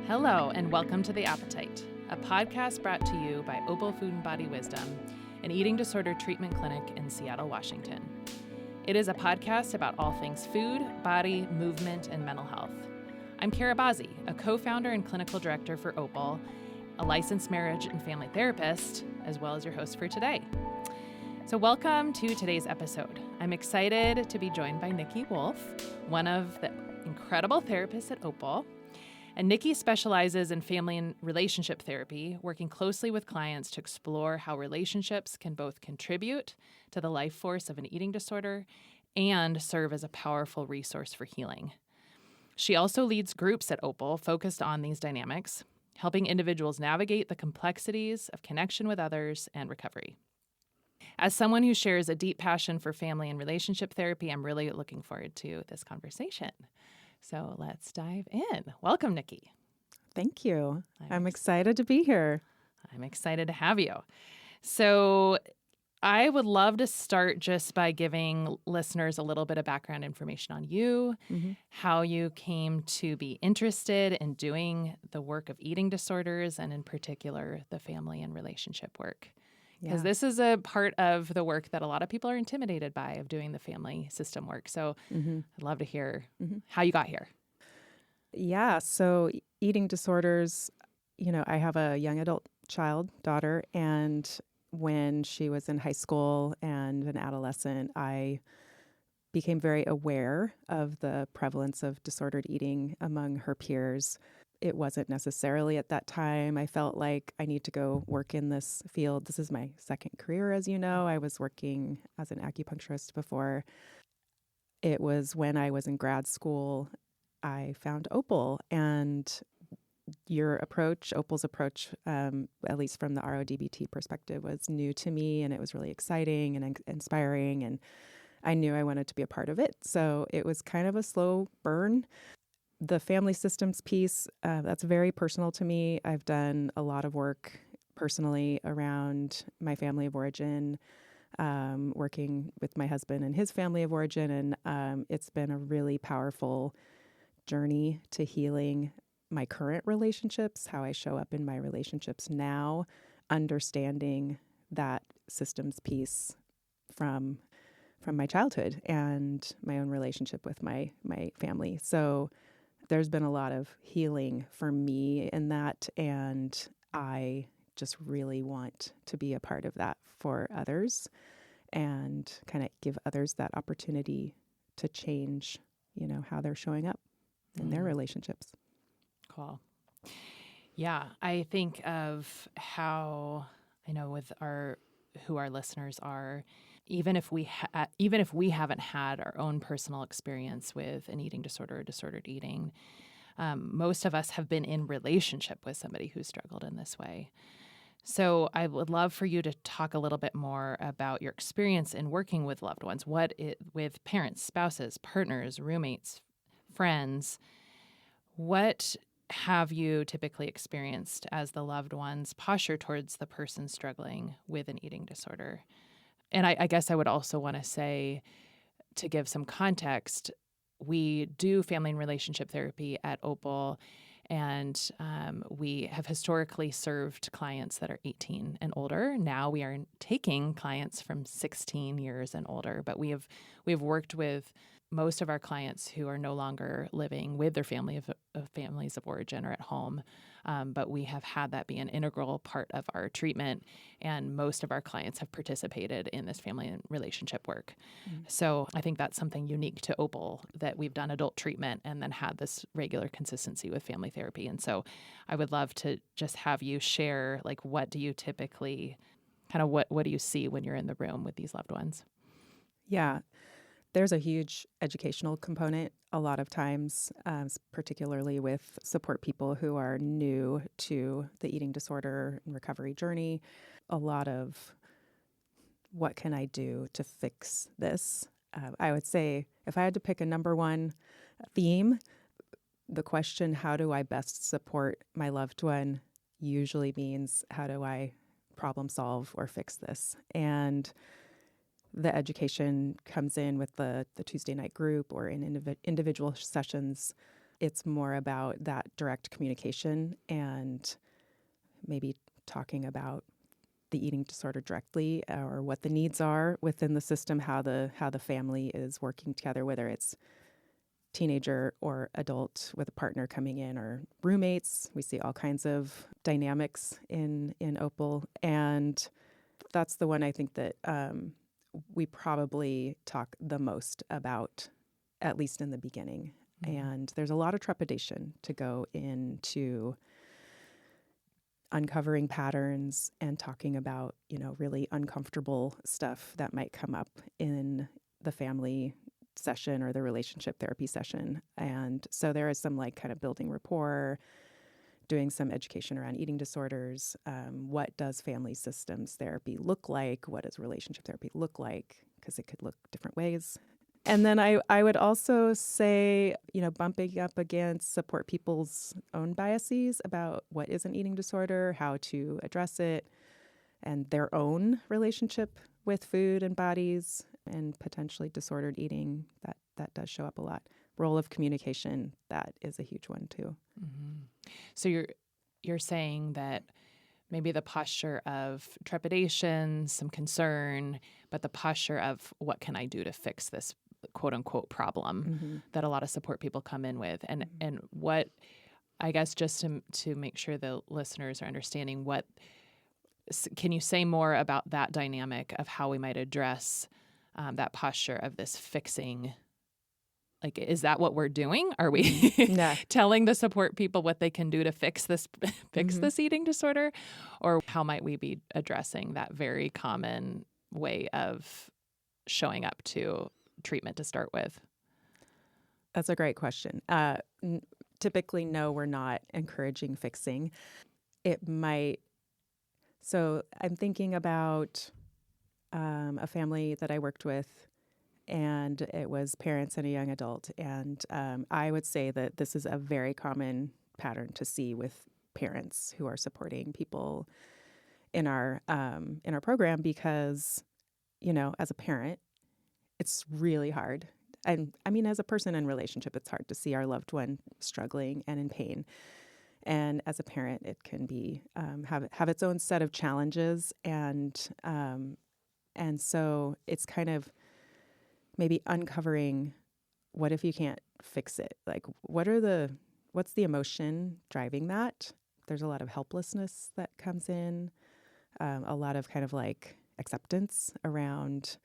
Hello, and welcome to The Appetite, a podcast brought to you by Opal Food and Body Wisdom, an eating disorder treatment clinic in Seattle, Washington. It is a podcast about all things food, body, movement, and mental health. I'm Bazzi, a co-founder and clinical director for Opal, a licensed marriage and family therapist, as well as your host for today. So welcome to today's episode. I'm excited to be joined by Nikki Wolf, one of the incredible therapists at Opal. And Nikki specializes in family and relationship therapy, working closely with clients to explore how relationships can both contribute to the life force of an eating disorder and serve as a powerful resource for healing. She also leads groups at Opal focused on these dynamics, helping individuals navigate the complexities of connection with others and recovery. As someone who shares a deep passion for family and relationship therapy, I'm really looking forward to this conversation. So let's dive in. Welcome, Nikki. Thank you. I'm excited to be here. I'm excited to have you. So I would love to start just by giving listeners a little bit of background information on you, how you came to be interested in doing the work of eating disorders, and in particular, the family and relationship work. Because this is a part of the work that a lot of people are intimidated by, of doing the family system work. So I'd love to hear how you got here. Yeah, so eating disorders, I have a young adult daughter, and when she was in high school and an adolescent, I became very aware of the prevalence of disordered eating among her peers. It wasn't necessarily at that time. I felt like I need to go work in this field. This is my second career, as you know. I was working as an acupuncturist before. It was when I was in grad school, I found Opal, and your approach, Opal's approach, at least from the RODBT perspective, was new to me, and it was really exciting and inspiring, and I knew I wanted to be a part of it. So it was kind of a slow burn. The family systems piece, that's very personal to me. I've done a lot of work personally around my family of origin, working with my husband and his family of origin, and it's been a really powerful journey to healing my current relationships, how I show up in my relationships now, understanding that systems piece from my childhood and my own relationship with my family. So there's been a lot of healing for me in that, and I just really want to be a part of that for others and kind of give others that opportunity to change, how they're showing up in their relationships. Cool. Yeah, I think of how, with who our listeners are, even if we haven't had our own personal experience with an eating disorder or disordered eating, most of us have been in relationship with somebody who struggled in this way. So I would love for you to talk a little bit more about your experience in working with loved ones, with parents, spouses, partners, roommates, friends. What have you typically experienced as the loved one's posture towards the person struggling with an eating disorder? And I guess I would also want to say, to give some context, we do family and relationship therapy at Opal, and we have historically served clients that are 18 and older. Now we are taking clients from 16 years and older, but we have worked with most of our clients who are no longer living with their families of origin or at home. But we have had that be an integral part of our treatment, and most of our clients have participated in this family and relationship work. So I think that's something unique to Opal, that we've done adult treatment and then had this regular consistency with family therapy. And so I would love to just have you share, what do you typically, what do you see when you're in the room with these loved ones? Yeah. There's a huge educational component a lot of times, particularly with support people who are new to the eating disorder and recovery journey. A lot of, what can I do to fix this? I would say, if I had to pick a number one theme, the question, how do I best support my loved one, usually means, how do I problem solve or fix this? And the education comes in with the Tuesday night group or in individual sessions It's more about that direct communication and maybe talking about the eating disorder directly, or what the needs are within the system, how the family is working together, whether it's teenager or adult with a partner coming in, or roommates. We see all kinds of dynamics in Opal, and that's the one I think that we probably talk the most about, at least in the beginning. And there's a lot of trepidation to go into uncovering patterns and talking about, really uncomfortable stuff that might come up in the family session or the relationship therapy session. And so there is some kind of building rapport, doing some education around eating disorders. What does family systems therapy look like? What does relationship therapy look like? Because it could look different ways. And then I would also say, bumping up against support people's own biases about what is an eating disorder, how to address it, and their own relationship with food and bodies and potentially disordered eating. That does show up a lot. Role of communication, that is a huge one too. Mm-hmm. So you're saying that maybe the posture of trepidation, some concern, but the posture of what can I do to fix this quote unquote problem that a lot of support people come in with, and what, I guess, just to make sure the listeners are understanding, what can you say more about that dynamic of how we might address that posture of this fixing? Like, is that what we're doing? Are we telling the support people what they can do to fix this eating disorder? Or how might we be addressing that very common way of showing up to treatment to start with? That's a great question. Typically, no, we're not encouraging fixing. It might. So I'm thinking about a family that I worked with, and it was parents and a young adult. And I would say that this is a very common pattern to see with parents who are supporting people in our program, because, as a parent, it's really hard. And I mean, as a person in relationship, it's hard to see our loved one struggling and in pain. And as a parent, it can be have its own set of challenges, and so it's kind of maybe uncovering, what if you can't fix it? Like, what's the emotion driving that? There's a lot of helplessness that comes in, a lot of kind of acceptance around,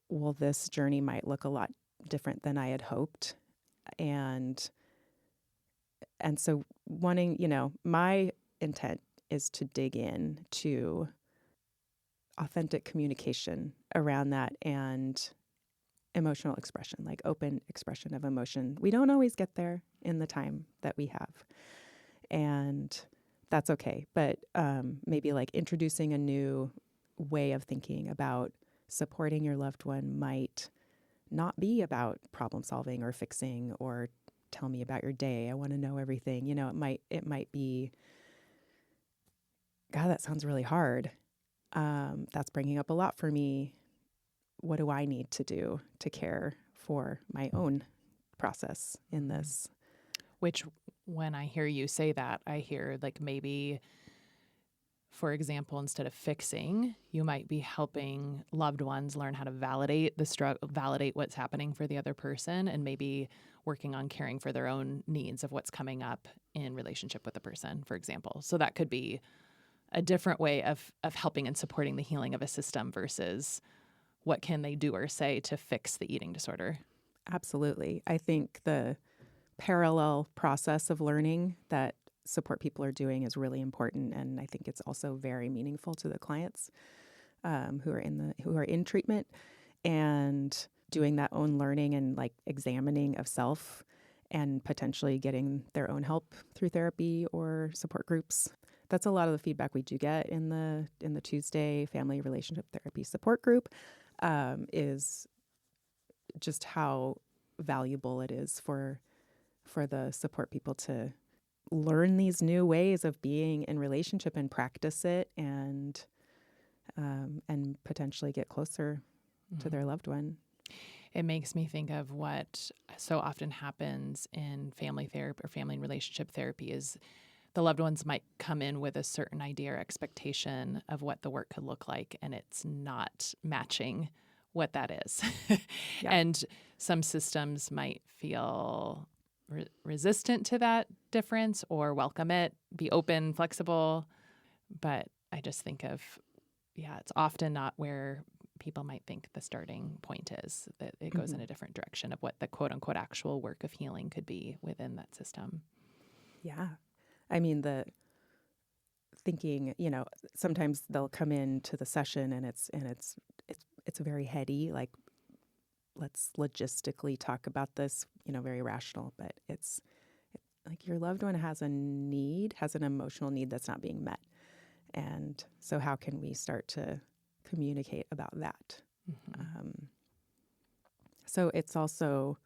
well, this journey might look a lot different than I had hoped. And so wanting, my intent is to dig in to authentic communication around that, and emotional expression, like open expression of emotion. We don't always get there in the time that we have, and that's okay. But maybe introducing a new way of thinking about supporting your loved one might not be about problem solving or fixing or tell me about your day, I want to know everything. It might be, God, that sounds really hard. That's bringing up a lot for me. What do I need to do to care for my own process in this? Which, when I hear you say that, I hear maybe, for example, instead of fixing, you might be helping loved ones learn how to validate the struggle, validate what's happening for the other person, and maybe working on caring for their own needs of what's coming up in relationship with the person, for example. So that could be a different way of helping and supporting the healing of a system versus what can they do or say to fix the eating disorder. Absolutely. I think the parallel process of learning that support people are doing is really important, and I think it's also very meaningful to the clients who are in treatment, and doing that own learning and examining of self, and potentially getting their own help through therapy or support groups. That's a lot of the feedback we do get in the Tuesday Family Relationship Therapy Support Group, is just how valuable it is for the support people to learn these new ways of being in relationship and practice it, and potentially get closer to their loved one. it makes me think of what so often happens in family therapy or family and relationship therapy is the loved ones might come in with a certain idea or expectation of what the work could look like, and it's not matching what that is. Yeah. And some systems might feel resistant to that difference or welcome it, be open, flexible. But I just think of, it's often not where people might think the starting point is, that it goes in a different direction of what the quote unquote actual work of healing could be within that system. Yeah. I mean, the thinking, sometimes they'll come into the session and it's very heady, like, let's logistically talk about this, very rational, but it's like your loved one has an emotional need that's not being met. And so how can we start to communicate about that? So it's also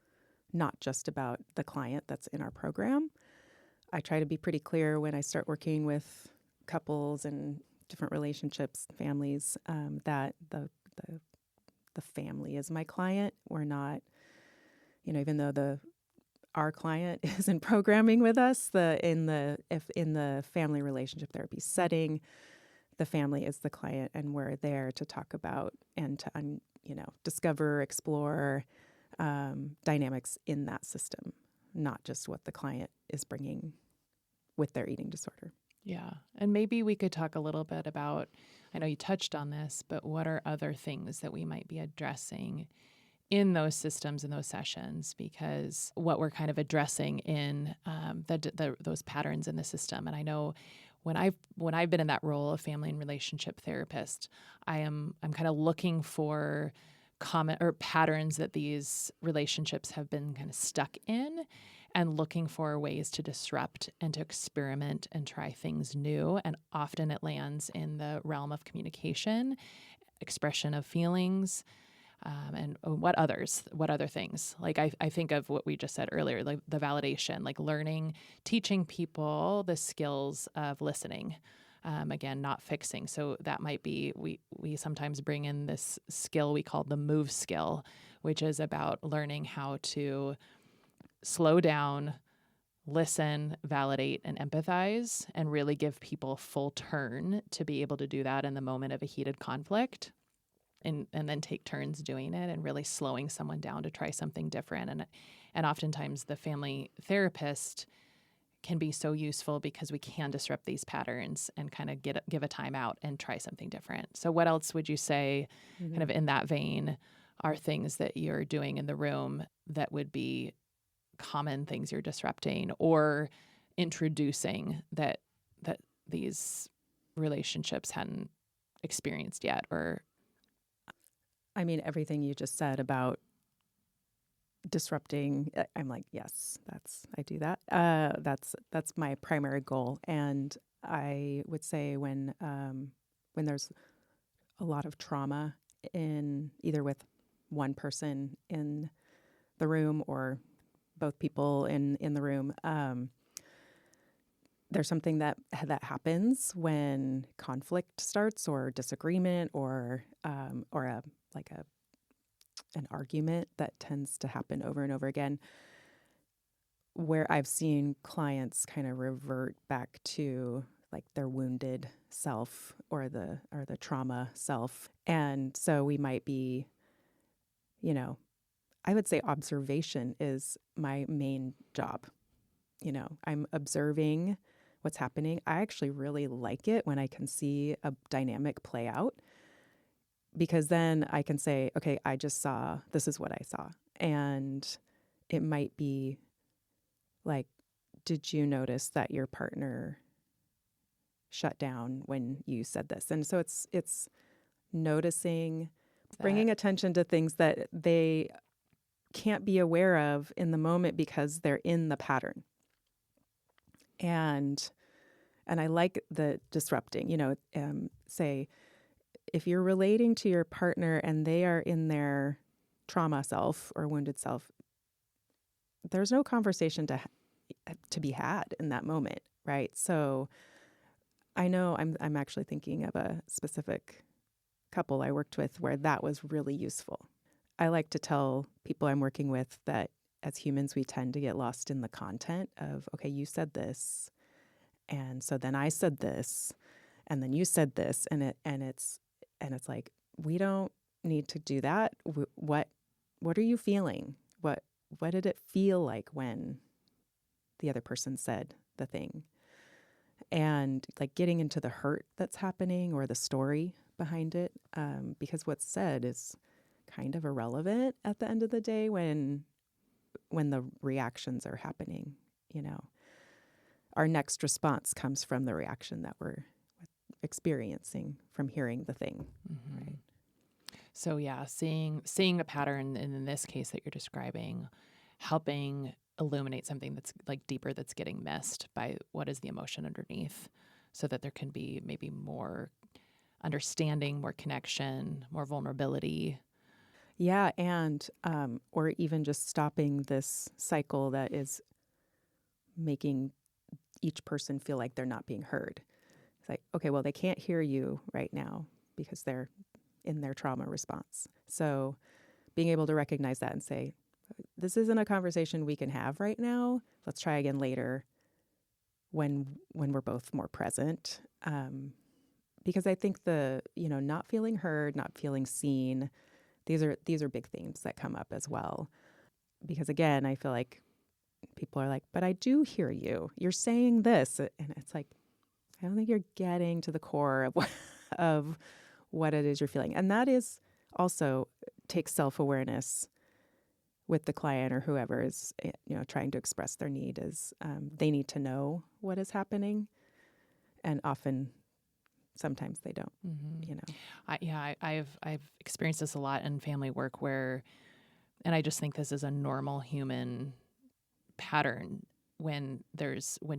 not just about the client that's in our program. I try to be pretty clear when I start working with couples and different relationships, families, that the family is my client. We're not, even though our client is in programming with us, in the family relationship therapy setting, the family is the client, and we're there to talk about and to discover, explore dynamics in that system, not just what the client is bringing with their eating disorder. Yeah. And maybe we could talk a little bit about, I know you touched on this, but what are other things that we might be addressing in those systems, in those sessions? Because what we're kind of addressing in those patterns in the system. And I know when I've been in that role of family and relationship therapist, I'm kind of looking for common or patterns that these relationships have been kind of stuck in, and looking for ways to disrupt and to experiment and try things new. And often it lands in the realm of communication, expression of feelings, and what other things. Like I think of what we just said earlier, like the validation, like teaching people the skills of listening. Again, not fixing. So that might be, we sometimes bring in this skill we call the move skill, which is about learning how to slow down, listen, validate, and empathize, and really give people full turn to be able to do that in the moment of a heated conflict. And then take turns doing it and really slowing someone down to try something different. And oftentimes the family therapist can be so useful because we can disrupt these patterns and kind of give a time out and try something different. So what else would you say, kind of in that vein, are things that you're doing in the room that would be common things you're disrupting or introducing that these relationships hadn't experienced yet? Or I mean, everything you just said about disrupting, I'm like, yes, I do that. That's my primary goal. And I would say when there's a lot of trauma in either with one person in the room or both people in the room, there's something that happens when conflict starts or disagreement or an argument that tends to happen over and over again, where I've seen clients kind of revert back to like their wounded self or the trauma self. And so we might be, I would say observation is my main job. I'm observing what's happening. I actually really like it when I can see a dynamic play out, because then I can say, okay, this is what I saw. And it might be like, did you notice that your partner shut down when you said this? And so it's noticing, bringing attention to things that they can't be aware of in the moment because they're in the pattern. And I like the disrupting, say, if you're relating to your partner and they are in their trauma self or wounded self, there's no conversation to be had in that moment, right? So I know I'm actually thinking of a specific couple I worked with where that was really useful. I like to tell people I'm working with that as humans, we tend to get lost in the content of, okay, you said this, and so then I said this, and then you said this, and it's like, we don't need to do that. What are you feeling? What did it feel like when the other person said the thing? And like getting into the hurt that's happening or the story behind it, because what's said is kind of irrelevant at the end of the day when the reactions are happening. You know, our next response comes from the reaction that we're experiencing from hearing the thing. Mm-hmm. Right. So yeah, seeing the pattern in this case that you're describing, helping illuminate something that's like deeper, that's getting missed by what is the emotion underneath, so that there can be maybe more understanding, more connection, more vulnerability. Yeah, and or even just stopping this cycle that is making each person feel like they're not being heard. It's like, okay, well, they can't hear you right now because they're in their trauma response. So being able to recognize that and say, this isn't a conversation we can have right now. Let's try again later when we're both more present. Because I think not feeling heard, not feeling seen, these are big themes that come up as well. Because again, I feel like people are like, but I do hear you. You're saying this. And it's like, I don't think you're getting to the core of what it is you're feeling. And that is also takes self-awareness with the client or whoever is trying to express their need. Is they need to know what is happening, and sometimes they don't. Mm-hmm. I've experienced this a lot in family work and I just think this is a normal human pattern when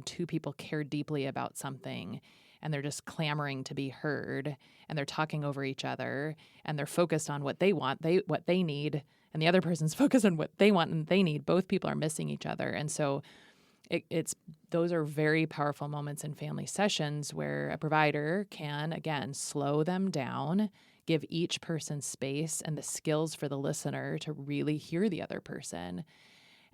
two people care deeply about something and they're just clamoring to be heard and they're talking over each other and they're focused on what they want, what they need, and the other person's focused on what they want and they need. Both people are missing each other. And so those are very powerful moments in family sessions where a provider can, again, slow them down, give each person space and the skills for the listener to really hear the other person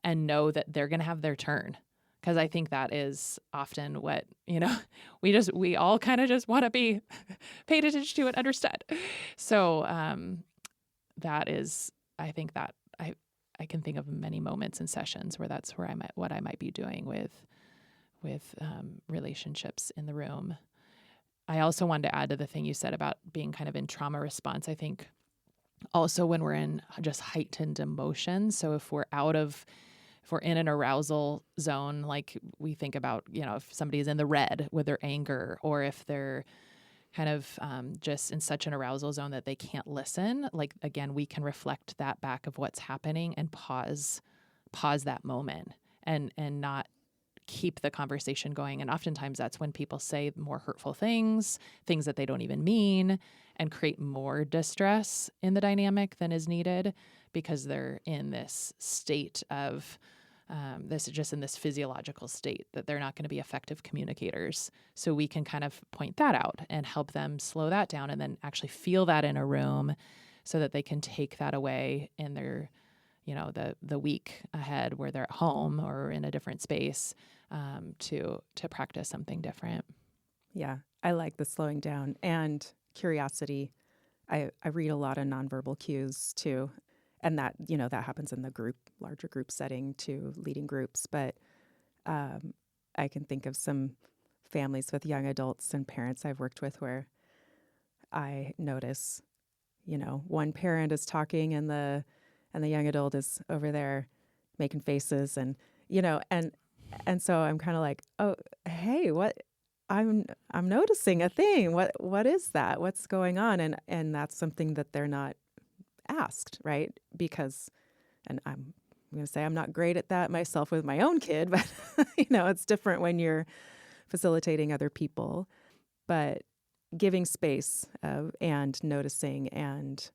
and know that they're going to have their turn. Because I think that is often what, we all kind of just want to be paid attention to and understood. So that is, I think that I can think of many moments in sessions where that's where what I might be doing with relationships in the room. I also wanted to add to the thing you said about being kind of in trauma response. I think also when we're in just heightened emotion. So if we're in an arousal zone, like we think about, if somebody's in the red with their anger, or if they're kind of just in such an arousal zone that they can't listen, like, again, we can reflect that back of what's happening and pause that moment and not keep the conversation going. And oftentimes that's when people say more hurtful things that they don't even mean, and create more distress in the dynamic than is needed because they're in this state of in this physiological state that they're not going to be effective communicators. So we can kind of point that out and help them slow that down and then actually feel that in a room so that they can take that away in their, the week ahead where they're at home or in a different space to practice something different. Yeah, I like the slowing down and curiosity. I read a lot of nonverbal cues too. And that, that happens in the larger group setting too, leading groups. But I can think of some families with young adults and parents I've worked with where I notice, one parent is talking and the young adult is over there making faces and so I'm kind of like, oh, hey, what? I'm noticing a thing. What is that? What's going on? And that's something that they're not asked, right? Because, and I'm going to say I'm not great at that myself with my own kid, but it's different when you're facilitating other people. But giving space and noticing and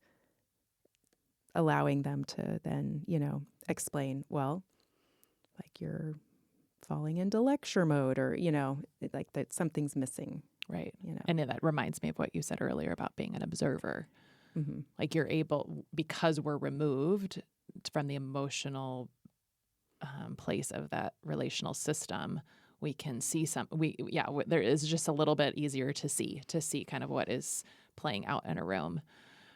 allowing them to then, explain, well, like you're falling into lecture mode or, like that something's missing. Right. And that reminds me of what you said earlier about being an observer. Like you're able, because we're removed from the emotional place of that relational system, we can see there is just a little bit easier to see kind of what is playing out in a room.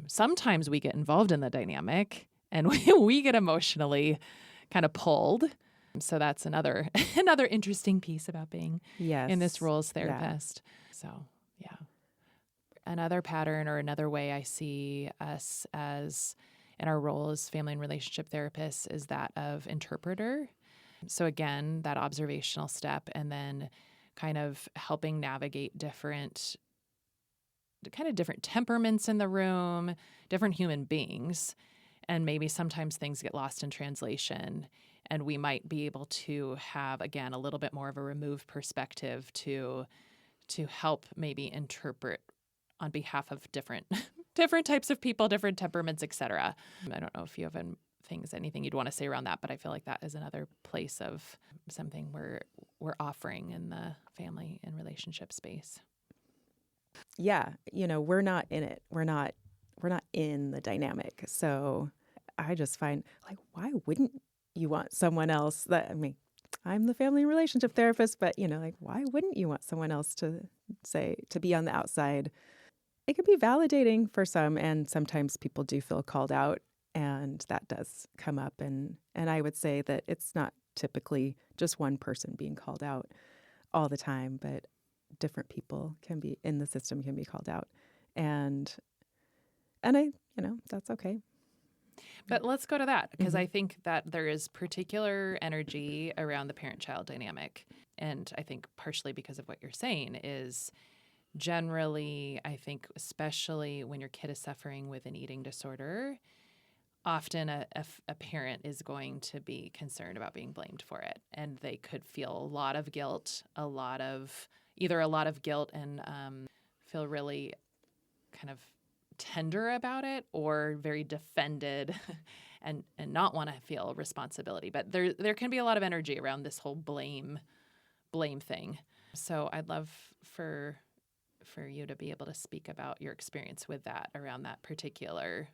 Sometimes we get involved in the dynamic and we get emotionally kind of pulled. So that's another interesting piece about being in this role as therapist. Yeah. So yeah. Another pattern or another way I see us as in our role as family and relationship therapists is that of interpreter. So again, that observational step and then kind of helping navigate different temperaments in the room, different human beings. And maybe sometimes things get lost in translation. And we might be able to have, again, a little bit more of a removed perspective to help maybe interpret on behalf of different types of people, different temperaments, et cetera. I don't know if you have anything you'd want to say around that, but I feel like that is another place of something we're offering in the family and relationship space. Yeah, we're not in it. We're not in the dynamic. So I just find, like, why wouldn't you want someone else I'm the family and relationship therapist, but like, why wouldn't you want someone else to be on the outside? It can be validating for some, and sometimes people do feel called out, and that does come up. And I would say that it's not typically just one person being called out all the time, but different people can be in the system, can be called out. And I, that's okay. But let's go to that, because I think that there is particular energy around the parent-child dynamic. And I think partially because of what you're saying is generally, I think, especially when your kid is suffering with an eating disorder, often a parent is going to be concerned about being blamed for it. And they could feel a lot of guilt, either a lot of guilt and feel really kind of tender about it, or very defended and not want to feel responsibility. But there can be a lot of energy around this whole blame thing. So I'd love for you to be able to speak about your experience with that around that particular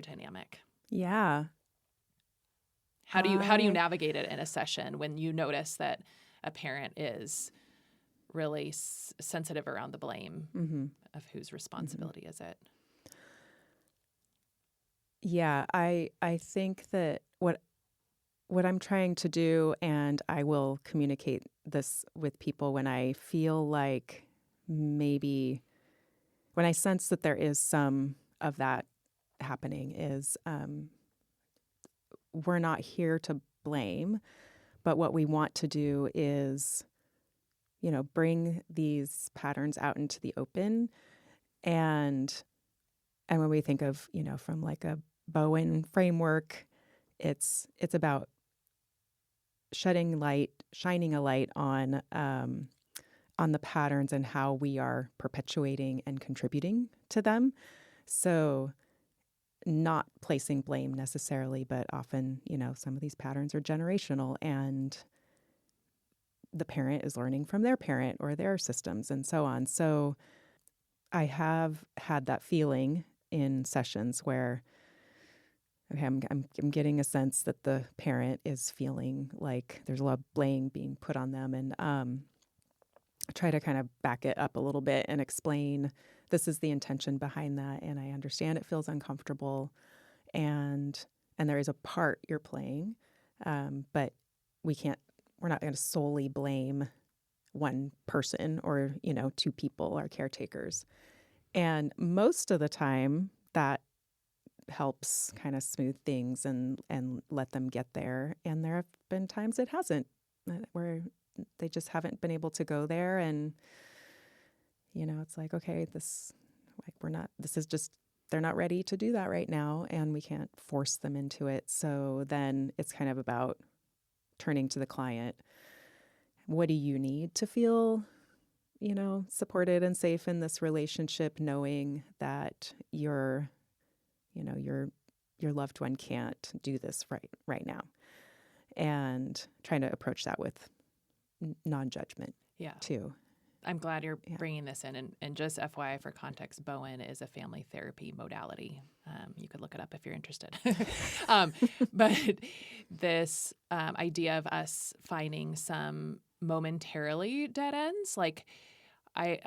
dynamic. Yeah. How do you navigate it in a session when you notice that a parent is really sensitive around the blame of whose responsibility is it? Yeah, I think that what I'm trying to do, and I will communicate this with people when I feel like maybe when I sense that there is some of that happening, is we're not here to blame, but what we want to do is bring these patterns out into the open. And when we think of, from like a Bowen framework, it's about shining a light on the patterns and how we are perpetuating and contributing to them. So not placing blame necessarily, but often, some of these patterns are generational, and the parent is learning from their parent or their systems and so on. So I have had that feeling in sessions where, okay, I'm getting a sense that the parent is feeling like there's a lot of blame being put on them, and try to kind of back it up a little bit and explain this is the intention behind that, and I understand it feels uncomfortable, and there is a part you're playing, but we're not going to solely blame one person or, two people, our caretakers. And most of the time that helps kind of smooth things and let them get there. And there have been times it hasn't, where they just haven't been able to go there. And, it's like, okay, they're not ready to do that right now, and we can't force them into it. So then it's kind of about turning to the client. What do you need to feel, supported and safe in this relationship, knowing that your loved one can't do this right now, and trying to approach that with non-judgment too. I'm glad you're Yeah. bringing this in. And just FYI for context, Bowen is a family therapy modality. You could look it up if you're interested. But this idea of us finding some momentarily dead ends, like I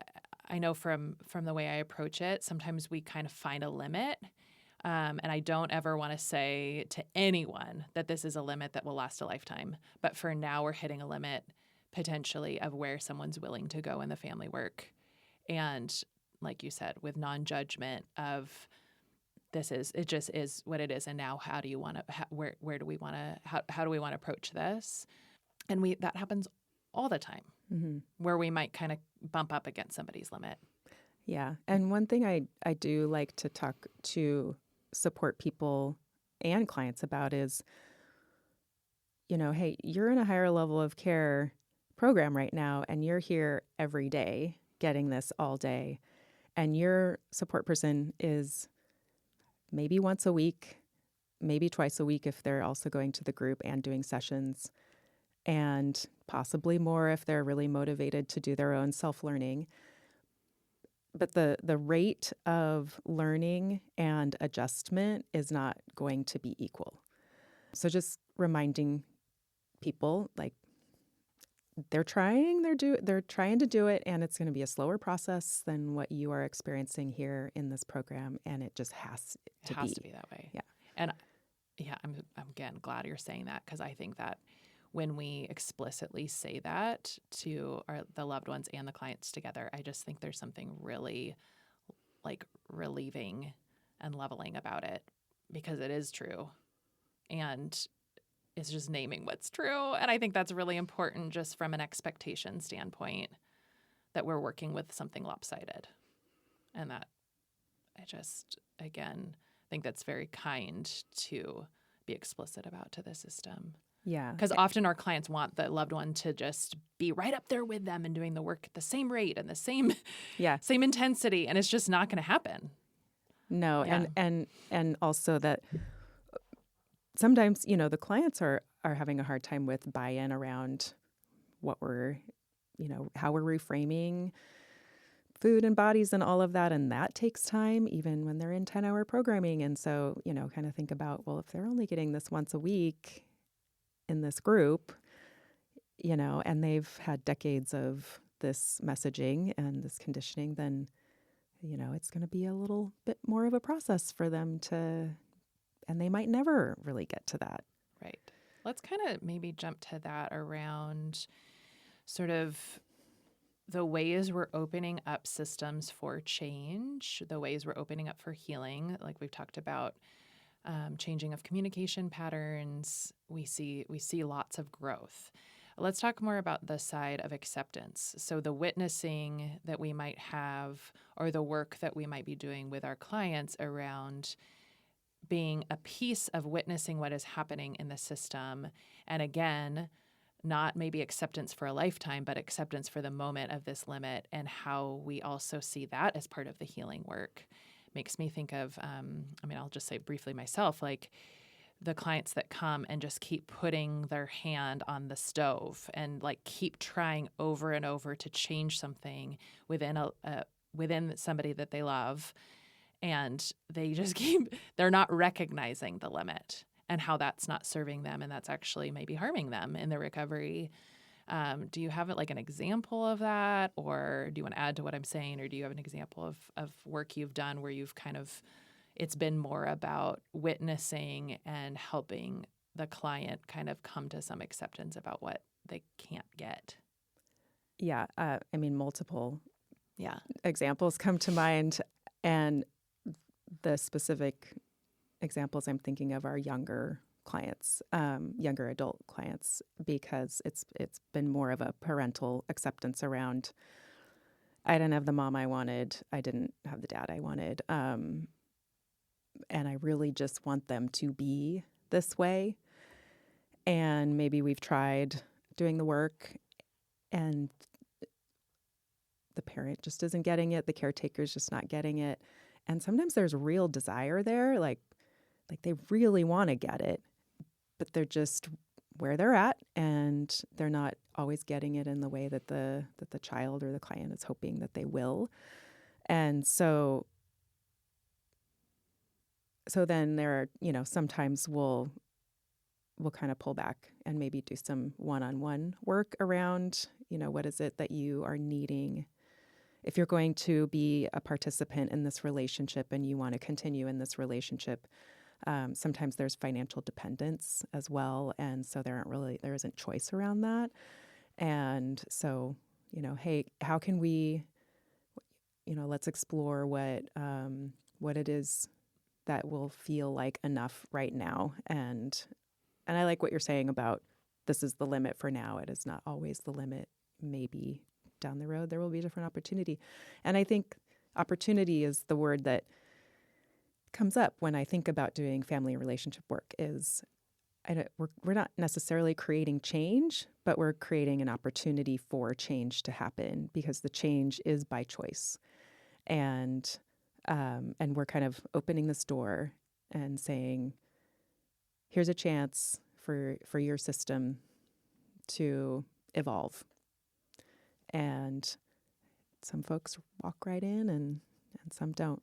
know from the way I approach it, sometimes we kind of find a limit. And I don't ever want to say to anyone that this is a limit that will last a lifetime. But for now, we're hitting a limit potentially of where someone's willing to go in the family work. And like you said, with non-judgment of it just is what it is. And now how do you want to, where do we want to, how do we want to approach this? And that happens all the time where we might kind of bump up against somebody's limit. Yeah. And one thing I do like to talk to support people and clients about is, hey, you're in a higher level of care program right now, and you're here every day getting this all day. And your support person is maybe once a week, maybe twice a week if they're also going to the group and doing sessions, and possibly more if they're really motivated to do their own self-learning. But the rate of learning and adjustment is not going to be equal. So just reminding people, like, they're trying to do it, and it's going to be a slower process than what you are experiencing here in this program, and it just has to be that way. Yeah. And yeah, I'm again glad you're saying that, because I think that when we explicitly say that to the loved ones and the clients together, I just think there's something really like relieving and leveling about it, because it is true. And it's just naming what's true. And I think that's really important just from an expectation standpoint, that we're working with something lopsided. And that I just, again, think that's very kind to be explicit about to the system. Yeah. Because often our clients want the loved one to just be right up there with them and doing the work at the same rate and the same intensity. And it's just not going to happen. No. Yeah. And also that sometimes, the clients are having a hard time with buy-in around what we're, how we're reframing food and bodies and all of that. And that takes time, even when they're in 10-hour programming. And so, kind of think about, well, if they're only getting this once a week in this group, and they've had decades of this messaging and this conditioning, then, it's going to be a little bit more of a process for them and they might never really get to that. Right. Let's kind of maybe jump to that around sort of the ways we're opening up systems for change, the ways we're opening up for healing. Like we've talked about, changing of communication patterns. We see lots of growth. Let's talk more about the side of acceptance. So the witnessing that we might have, or the work that we might be doing with our clients around being a piece of witnessing what is happening in the system. And again, not maybe acceptance for a lifetime, but acceptance for the moment of this limit, and how we also see that as part of the healing work. Makes me think of, I'll just say briefly myself, like the clients that come and just keep putting their hand on the stove and like keep trying over and over to change something within within somebody that they love. And they just they're not recognizing the limit and how that's not serving them, and that's actually maybe harming them in their recovery. Do you have like an example of that, or do you want to add to what I'm saying, or do you have an example of work you've done where you've kind of, it's been more about witnessing and helping the client kind of come to some acceptance about what they can't get? Yeah. Multiple Yeah. examples come to mind, and the specific examples I'm thinking of are younger clients, younger adult clients, because it's been more of a parental acceptance around, I didn't have the mom I wanted, I didn't have the dad I wanted, and I really just want them to be this way. And maybe we've tried doing the work, and the parent just isn't getting it, the caretaker's just not getting it. And sometimes there's real desire there, like they really want to get it, but they're just where they're at, and they're not always getting it in the way that the child or the client is hoping that they will. And so then there are, sometimes we'll kind of pull back and maybe do some one-on-one work around, what is it that you are needing if you're going to be a participant in this relationship and you want to continue in this relationship. Sometimes there's financial dependence as well, and so there isn't choice around that. And so, hey, how can we, let's explore what it is that will feel like enough right now. And I like what you're saying about this is the limit for now. It is not always the limit. Maybe down the road there will be a different opportunity. And I think opportunity is the word that comes up when I think about doing family relationship work. We're not necessarily creating change, but we're creating an opportunity for change to happen, because the change is by choice. And we're kind of opening this door and saying, here's a chance for your system to evolve. And some folks walk right in and some don't.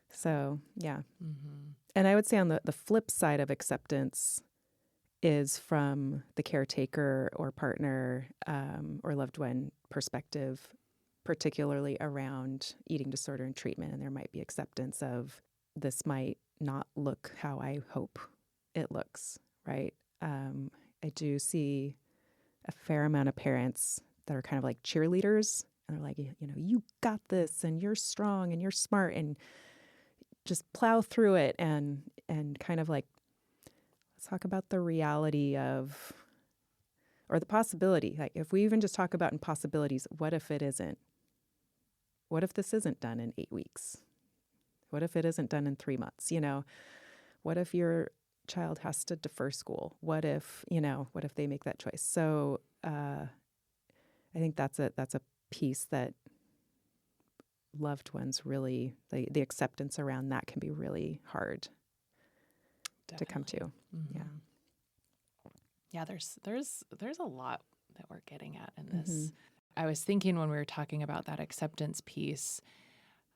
So, yeah. Mm-hmm. And I would say on the flip side of acceptance is from the caretaker or partner or loved one perspective, particularly around eating disorder and treatment. And there might be acceptance of this might not look how I hope it looks, right? I do see a fair amount of parents that are kind of like cheerleaders, and they're like, you got this, and you're strong, and you're smart, and just plow through it, and kind of like, let's talk about the reality of, or the possibility. Like, if we even just talk about impossibilities, what if it isn't? What if this isn't done in 8 weeks? What if it isn't done in 3 months? What if your child has to defer school? What if they make that choice? So I think that's a piece that loved ones really, the acceptance around that can be really hard to come to. Mm-hmm. Yeah, there's a lot that we're getting at in this. Mm-hmm. I was thinking when we were talking about that acceptance piece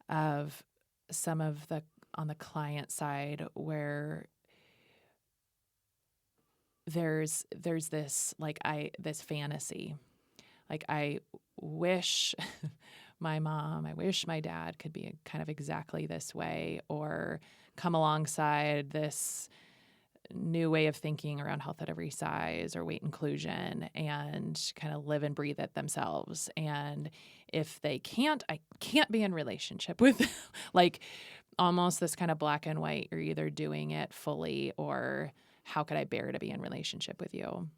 of some of the on the client side where there's this this fantasy. Like, I wish I wish my dad could be kind of exactly this way, or come alongside this new way of thinking around health at every size or weight inclusion and kind of live and breathe it themselves. And if they can't, I can't be in relationship with them. Like, almost this kind of black and white, you're either doing it fully or how could I bear to be in relationship with you?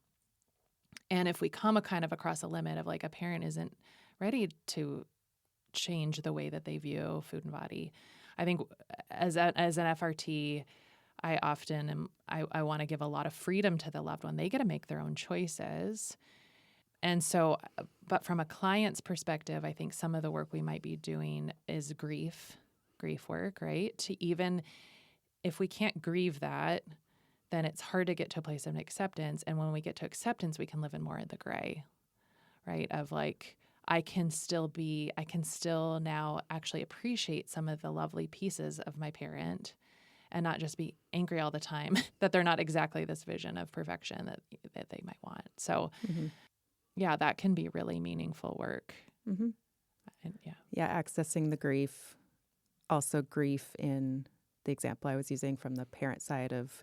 And if we come across a limit of like a parent isn't ready to change the way that they view food and body, I think as an FRT, I often I want to give a lot of freedom to the loved one. They get to make their own choices. And so, but from a client's perspective, I think some of the work we might be doing is grief work, right? To even if we can't grieve that, then it's hard to get to a place of acceptance. And when we get to acceptance, we can live in more of the gray, right? Of like, I can still now actually appreciate some of the lovely pieces of my parent and not just be angry all the time that they're not exactly this vision of perfection that they might want. So yeah, that can be really meaningful work. Mm-hmm. And accessing the grief. Also grief in the example I was using from the parent side of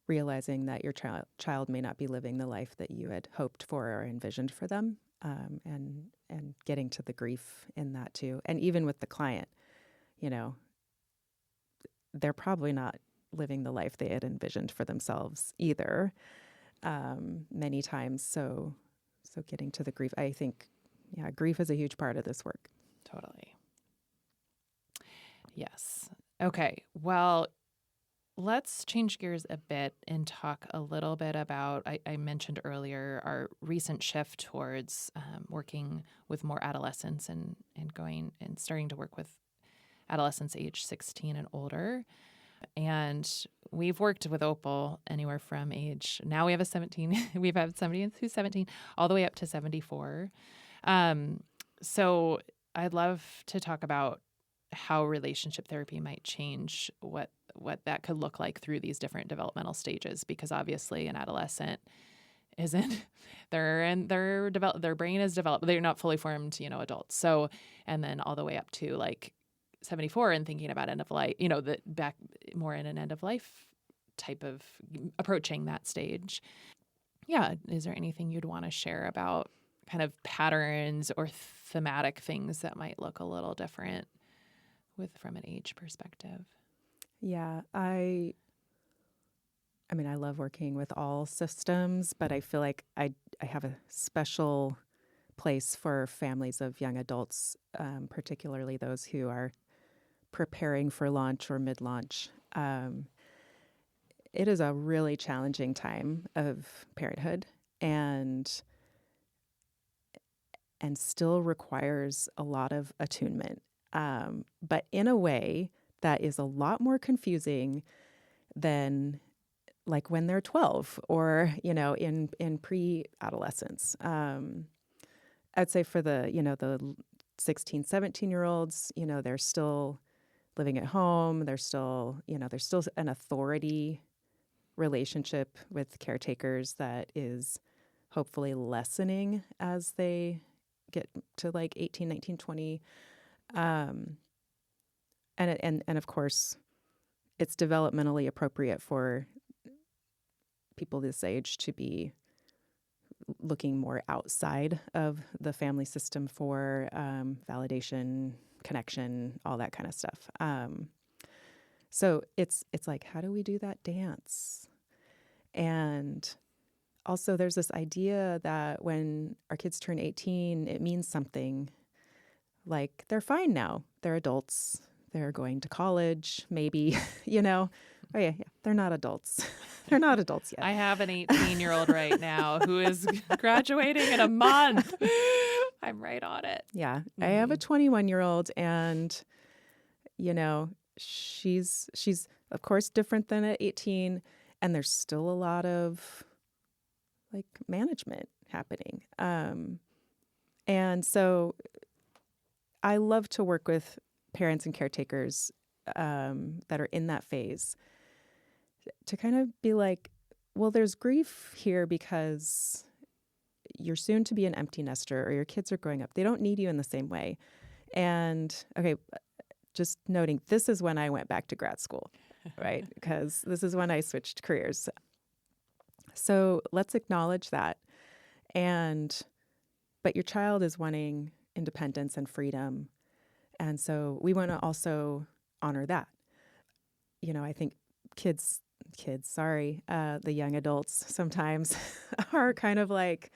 realizing that your child may not be living the life that you had hoped for or envisioned for them, and getting to the grief in that too. And even with the client, they're probably not living the life they had envisioned for themselves either, many times. So getting to the grief, I think, grief is a huge part of this work. Totally. Yes. Okay. Well, let's change gears a bit and talk a little bit about, I mentioned earlier, our recent shift towards working with more adolescents and going and starting to work with adolescents age 16 and older. And we've worked with Opal anywhere from age, now we have a 17, we've had somebody who's 17, all the way up to 74. So I'd love to talk about how relationship therapy might change what that could look like through these different developmental stages, because obviously an adolescent isn't their brain is developed, they're not fully formed, adults. So, and then all the way up to like 74 and thinking about end of life, the back more in an end of life type of approaching that stage. Yeah. Is there anything you'd want to share about kind of patterns or thematic things that might look a little different from an age perspective? Yeah, I mean, I love working with all systems, but I feel like I have a special place for families of young adults, particularly those who are preparing for launch or mid-launch. It is a really challenging time of parenthood, and still requires a lot of attunement, but in a way that is a lot more confusing than like when they're 12 or, in pre-adolescence. I'd say for the 16, 17-year-olds, they're still living at home. There's still an authority relationship with caretakers that is hopefully lessening as they get to like 18, 19, 20. And of course, it's developmentally appropriate for people this age to be looking more outside of the family system for validation, connection, all that kind of stuff. So it's like, how do we do that dance? And also there's this idea that when our kids turn 18, it means something. Like, they're fine now. They're adults. They're going to college, maybe, Oh, yeah, they're not adults. They're not adults yet. I have an 18-year-old right now who is graduating in a month. I'm right on it. Yeah. I have a 21-year-old, and, she's of course different than at 18, and there's still a lot of like management happening. And so I love to work with parents and caretakers that are in that phase to kind of be like, well, there's grief here because you're soon to be an empty nester, or your kids are growing up. They don't need you in the same way. And okay, just noting, this is when I went back to grad school, right? Because this is when I switched careers. So let's acknowledge that. But your child is wanting independence and freedom. And so we want to also honor that. I think the young adults sometimes are kind of like,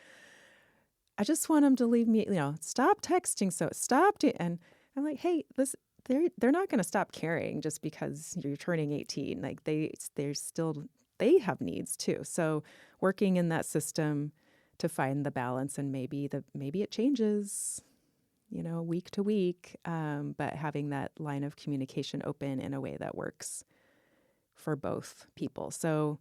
I just want them to leave me, stop texting. So stop it. And I'm like, hey, they're not going to stop caring just because you're turning 18. Like they have needs too. So working in that system to find the balance, and maybe it changes, week to week, but having that line of communication open in a way that works for both people. So,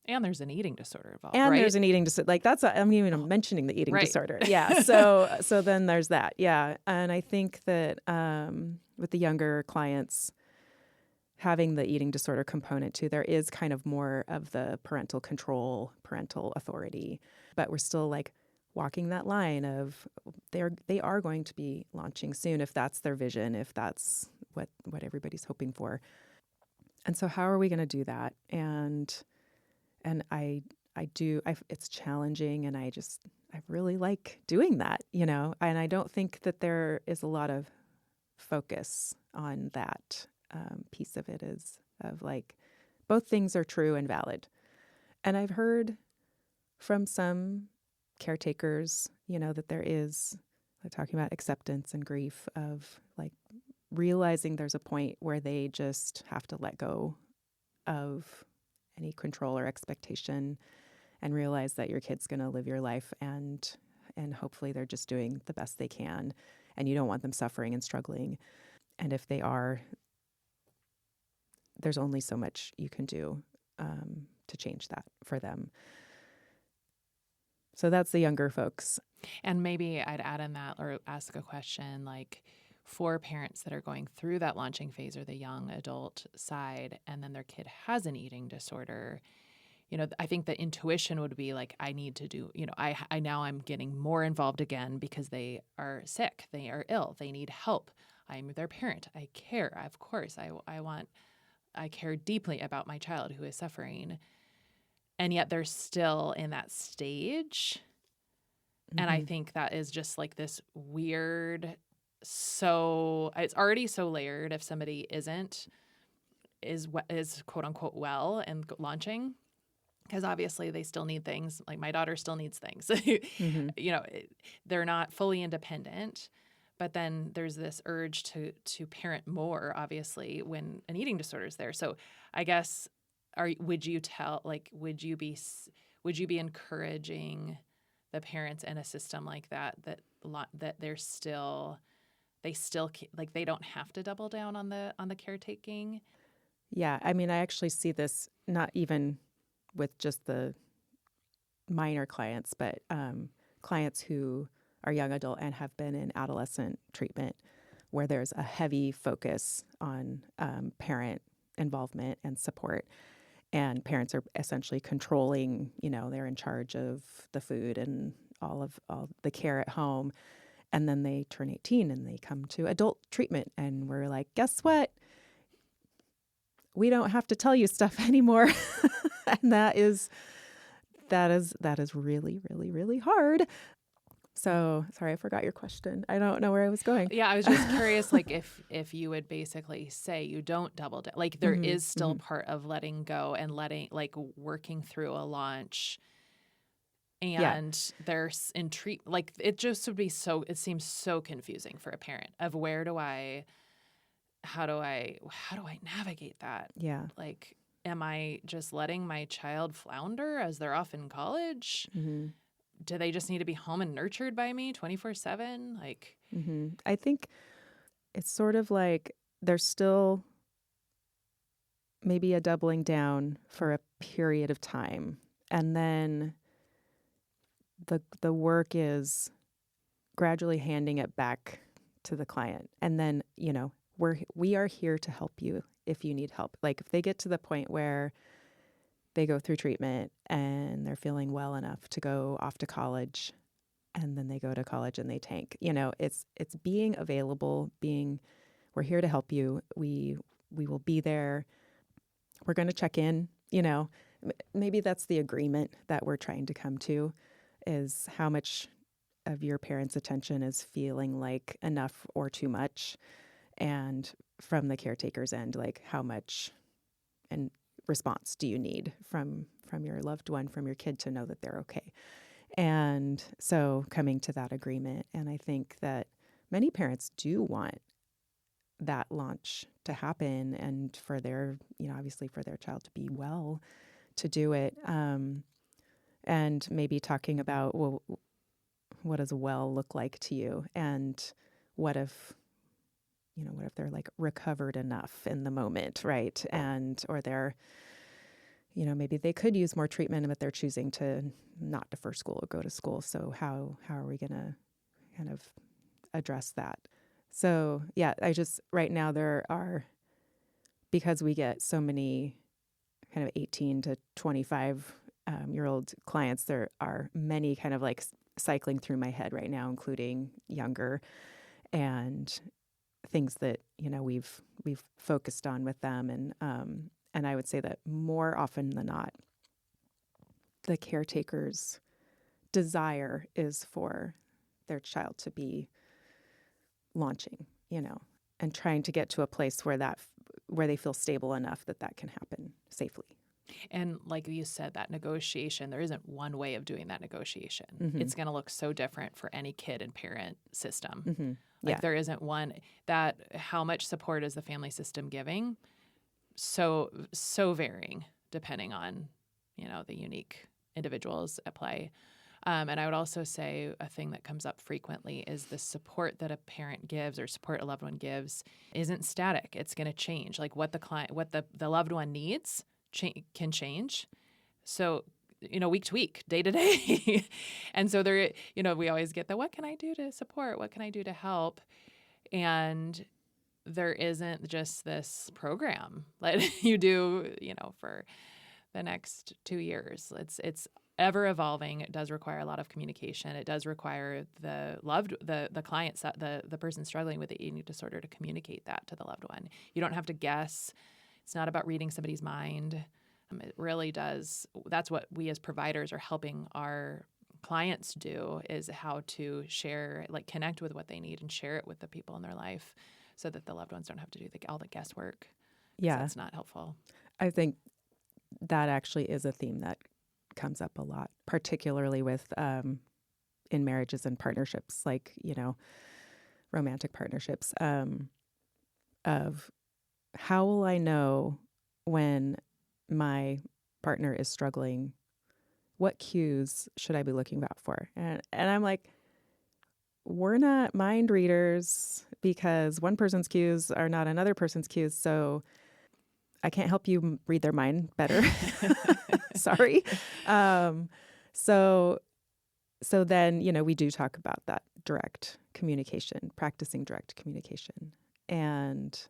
and there's an eating disorder involved, and right? there's an eating disorder. Like I'm even mentioning the eating right. disorder. Yeah. So then there's that. Yeah. And I think that with the younger clients, having the eating disorder component too, there is kind of more of the parental control, parental authority, but we're still like walking that line of they are going to be launching soon, if that's their vision, if that's what everybody's hoping for. And so how are we going to do that? And it's challenging, and I really like doing that, and I don't think that there is a lot of focus on that piece of it, is of like, both things are true and valid. And I've heard from some caretakers, that there is talking about acceptance and grief, of like realizing there's a point where they just have to let go of any control or expectation and realize that your kid's going to live your life, and hopefully they're just doing the best they can, and you don't want them suffering and struggling. And if they are, there's only so much you can do to change that for them. So that's the younger folks. And maybe I'd add in that or ask a question like for parents that are going through that launching phase or the young adult side, and then their kid has an eating disorder. I think the intuition would be like, I need to do, I now I'm getting more involved again because they are sick, they are ill, they need help. I'm their parent. I care. Of course, I care deeply about my child who is suffering. And yet they're still in that stage. And I think that is just like this weird, it's already so layered if somebody is quote unquote well and launching, because obviously they still need things. Like my daughter still needs things. They're not fully independent. But then there's this urge to parent more, obviously, when an eating disorder is there. So I guess, would you be encouraging the parents in a system like that they still like they don't have to double down on the caretaking? Yeah, I mean, I actually see this not even with just the minor clients, but clients who are young adult and have been in adolescent treatment, where there's a heavy focus on parent involvement and support. And parents are essentially controlling, they're in charge of the food and all the care at home. And then they turn 18 and they come to adult treatment. And we're like, guess what? We don't have to tell you stuff anymore. And that is really, really, really hard. So sorry, I forgot your question. I don't know where I was going. Yeah, I was just curious, like if you would basically say you don't double down, like there is still part of letting go and working through a launch, and there's like it just would be it seems so confusing for a parent of how do I navigate that? Yeah. Like, am I just letting my child flounder as they're off in college? Mm-hmm. Do they just need to be home and nurtured by me 24/7? Like, I think it's sort of like there's still maybe a doubling down for a period of time. And then the work is gradually handing it back to the client. And then, we are here to help you if you need help. Like if they get to the point where they go through treatment and they're feeling well enough to go off to college, and then they go to college and they tank. It's being available, we're here to help you. We will be there. We're going to check in, maybe that's the agreement that we're trying to come to, is how much of your parents' attention is feeling like enough or too much. And from the caretaker's end, like how much and response do you need from your loved one, from your kid, to know that they're okay. And so coming to that agreement. And I think that many parents do want that launch to happen and for their, obviously for their child to be well to do it. And maybe talking about, well, what does well look like to you? And what if they're like recovered enough in the moment, right? Or they're, maybe they could use more treatment, but they're choosing to not defer school or go to school. So how are we going to kind of address that? So yeah, right now there are, because we get so many kind of 18 to 25 year old clients, there are many kind of like cycling through my head right now, including younger, and things that, we've focused on with them. And I would say that more often than not, the caretaker's desire is for their child to be launching, and trying to get to a place where they feel stable enough that can happen safely. And like you said, that negotiation, there isn't one way of doing that negotiation. It's going to look so different for any kid and parent system. There isn't one that how much support is the family system giving? So varying depending on, the unique individuals at play. And I would also say a thing that comes up frequently is the support that a parent gives or support a loved one gives isn't static. It's going to change. Like what the loved one needs can change. So, week to week, day to day. And so we always get what can I do to support? What can I do to help? And there isn't just this program that you do, for the next 2 years. It's ever evolving. It does require a lot of communication. It does require the client, the person struggling with the eating disorder to communicate that to the loved one. You don't have to guess. It's not about reading somebody's mind. It really does. That's what we as providers are helping our clients do, is how to share, connect with what they need and share it with the people in their life so that the loved ones don't have to do all the guesswork. Yeah. That's not helpful. I think that actually is a theme that comes up a lot, particularly with in marriages and partnerships, romantic partnerships, of how will I know when my partner is struggling? What cues should I be looking out for? And I'm like, we're not mind readers, because one person's cues are not another person's cues. So I can't help you read their mind better. Sorry. So then, we do talk about that direct communication, practicing direct communication. And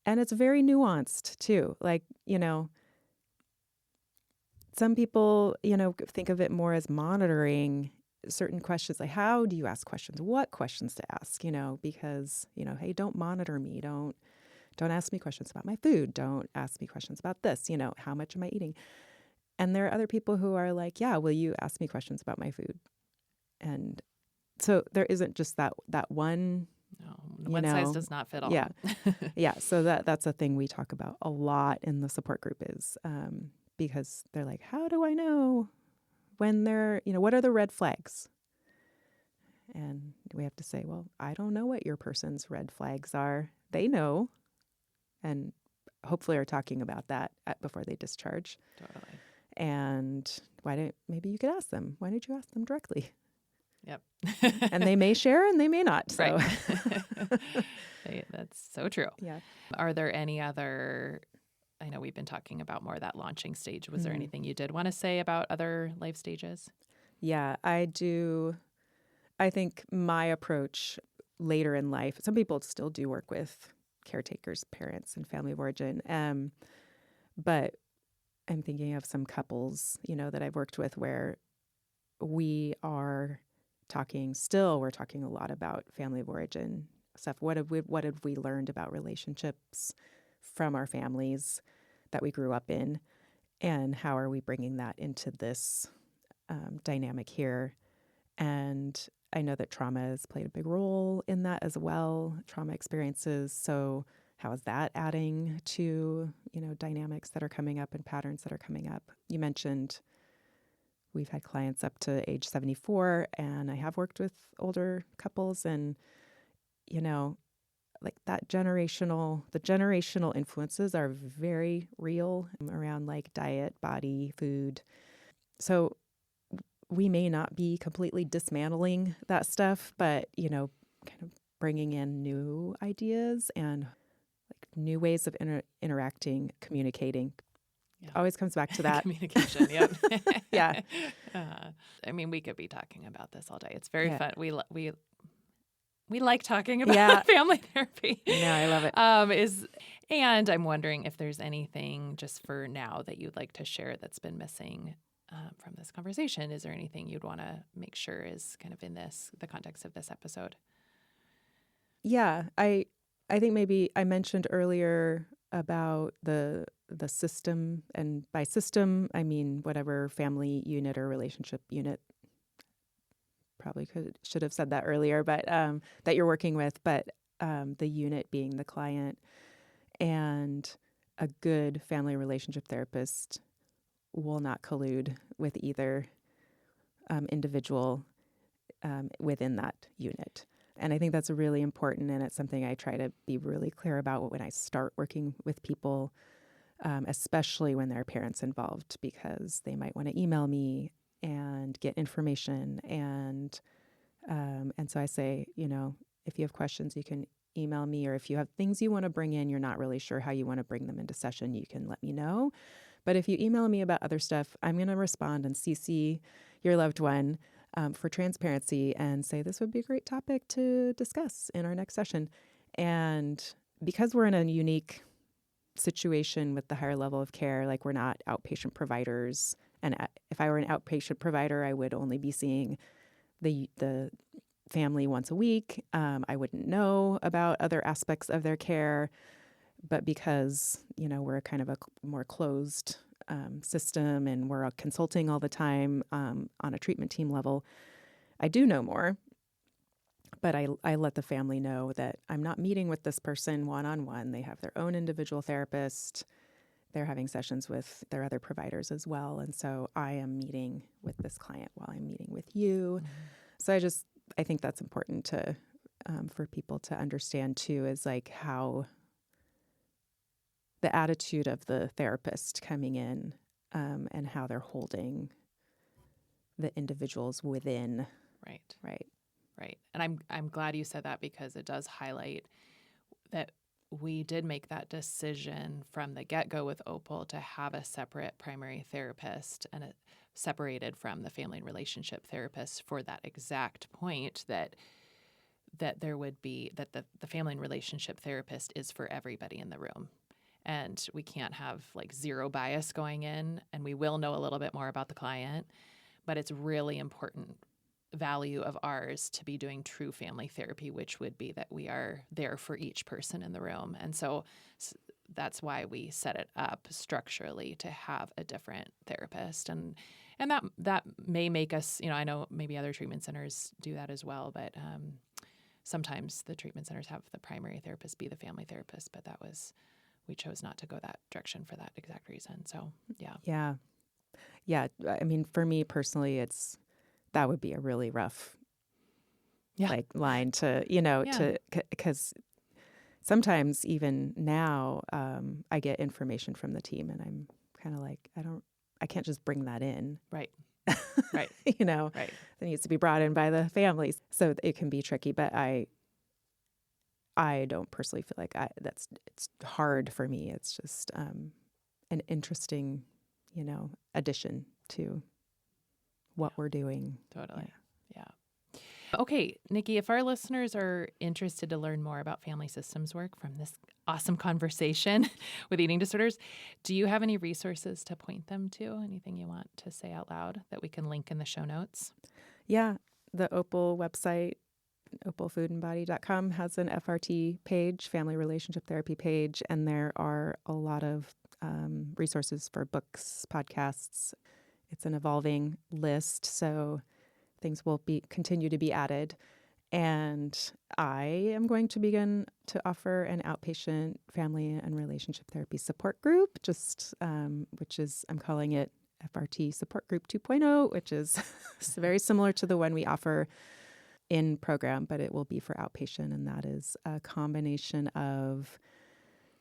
it's very nuanced too. Some people, think of it more as monitoring certain questions. Like, how do you ask questions? What questions to ask? Because, hey, don't monitor me. Don't ask me questions about my food. Don't ask me questions about this. How much am I eating? And there are other people who are like, yeah, will you ask me questions about my food? And so there isn't just that one. No, one size does not fit all. Yeah. Yeah. So that's a thing we talk about a lot in the support group, is because they're like, how do I know when what are the red flags? And we have to say, well, I don't know what your person's red flags are. They know, and hopefully are talking about that before they discharge. Totally. And maybe you could ask them. Why don't you ask them directly? Yep. And they may share and they may not. So. Right. That's so true. Yeah. Are there any other, I know we've been talking about more that launching stage. Was there anything you did want to say about other life stages? Yeah, I do. I think my approach later in life, some people still do work with caretakers, parents, and family of origin. But I'm thinking of some couples, that I've worked with where we're talking a lot about family of origin stuff. What have we learned about relationships from our families that we grew up in, and how are we bringing that into this dynamic here? And I know that trauma has played a big role in that as well, trauma experiences. So how is that adding to, dynamics that are coming up and patterns that are coming up? You mentioned we've had clients up to age 74, and I have worked with older couples, and, the generational influences are very real around diet, body, food. So we may not be completely dismantling that stuff, but, kind of bringing in new ideas and new ways of interacting, communicating. Yeah. Always comes back to that. Communication, yep. Yeah. We could be talking about this all day. It's very fun. We like talking about family therapy. No, I love it. And I'm wondering if there's anything just for now that you'd like to share that's been missing from this conversation. Is there anything you'd want to make sure is kind of in the context of this episode? Yeah, I think maybe I mentioned earlier about the system, and by system I mean whatever family unit or relationship unit. Probably should have said that earlier, but that you're working with, but the unit being the client. And a good family relationship therapist will not collude with either individual within that unit. And I think that's really important, and it's something I try to be really clear about when I start working with people, especially when there are parents involved, because they might want to email me and get information. And so I say, if you have questions, you can email me, or if you have things you want to bring in, you're not really sure how you want to bring them into session, you can let me know. But if you email me about other stuff, I'm going to respond and CC your loved one for transparency and say, this would be a great topic to discuss in our next session. And because we're in a unique situation with the higher level of care, like we're not outpatient providers. And if I were an outpatient provider, I would only be seeing the family once a week. I wouldn't know about other aspects of their care. But because, we're kind of a more closed system and we're consulting all the time on a treatment team level, I do know more. But I let the family know that I'm not meeting with this person one-on-one. They have their own individual therapist. They're having sessions with their other providers as well. And so I am meeting with this client while I'm meeting with you. Mm-hmm. So I think that's important to for people to understand too, is like how the attitude of the therapist coming in and how they're holding the individuals within. Right. And I'm glad you said that, because it does highlight that we did make that decision from the get-go with Opal to have a separate primary therapist and separated from the family and relationship therapist for that exact point that there would be, that the family and relationship therapist is for everybody in the room. And we can't have like zero bias going in, and we will know a little bit more about the client, but it's really important value of ours to be doing true family therapy, which would be that we are there for each person in the room. And so that's why we set it up structurally to have a different therapist. And that may make us, I know maybe other treatment centers do that as well, but sometimes the treatment centers have the primary therapist be the family therapist, but we chose not to go that direction for that exact reason. So, yeah. Yeah. I mean, for me personally, that would be a really rough line to, because sometimes even now I get information from the team and I'm kind of like, I can't just bring that in. Right. Right. That needs to be brought in by the families. So it can be tricky, but I don't personally feel like it's hard for me. It's just an interesting, addition to what we're doing. Totally. Yeah. Okay, Nikki, if our listeners are interested to learn more about family systems work from this awesome conversation with eating disorders, do you have any resources to point them to? Anything you want to say out loud that we can link in the show notes? Yeah. The Opal website, opalfoodandbody.com, has an FRT page, family relationship therapy page, and there are a lot of resources for books, podcasts. It's an evolving list, so things will continue to be added. And I am going to begin to offer an outpatient family and relationship therapy support group, which is, I'm calling it FRT Support Group 2.0, which is very similar to the one we offer in program, but it will be for outpatient. And that is a combination of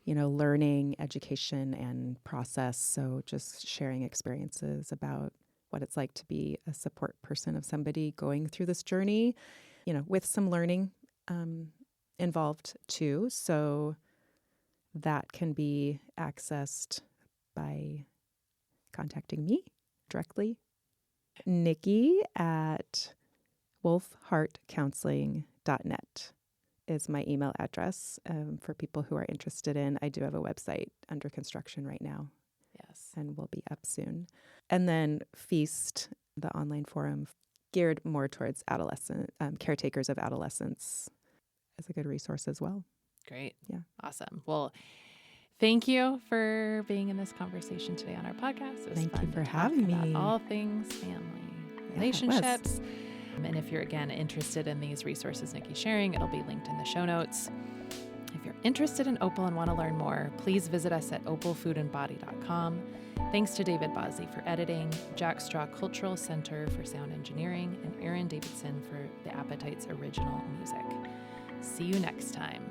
learning, education, and process. So just sharing experiences about what it's like to be a support person of somebody going through this journey, with some learning involved too. So that can be accessed by contacting me directly, Nikki at wolfheartcounseling.net. is my email address for people who are interested in. I do have a website under construction right now. Yes. And will be up soon. And then Feast, the online forum geared more towards adolescent caretakers of adolescents, is a good resource as well. Great. Yeah. Awesome. Well, thank you for being in this conversation today on our podcast. It was Thank fun you for to having talk me. about all things family relationships. And if you're, again, interested in these resources Nikki's sharing, it'll be linked in the show notes. If you're interested in Opal and want to learn more, please visit us at opalfoodandbody.com. Thanks to David Bazzi for editing, Jack Straw Cultural Center for sound engineering, and Aaron Davidson for the Appetite's original music. See you next time.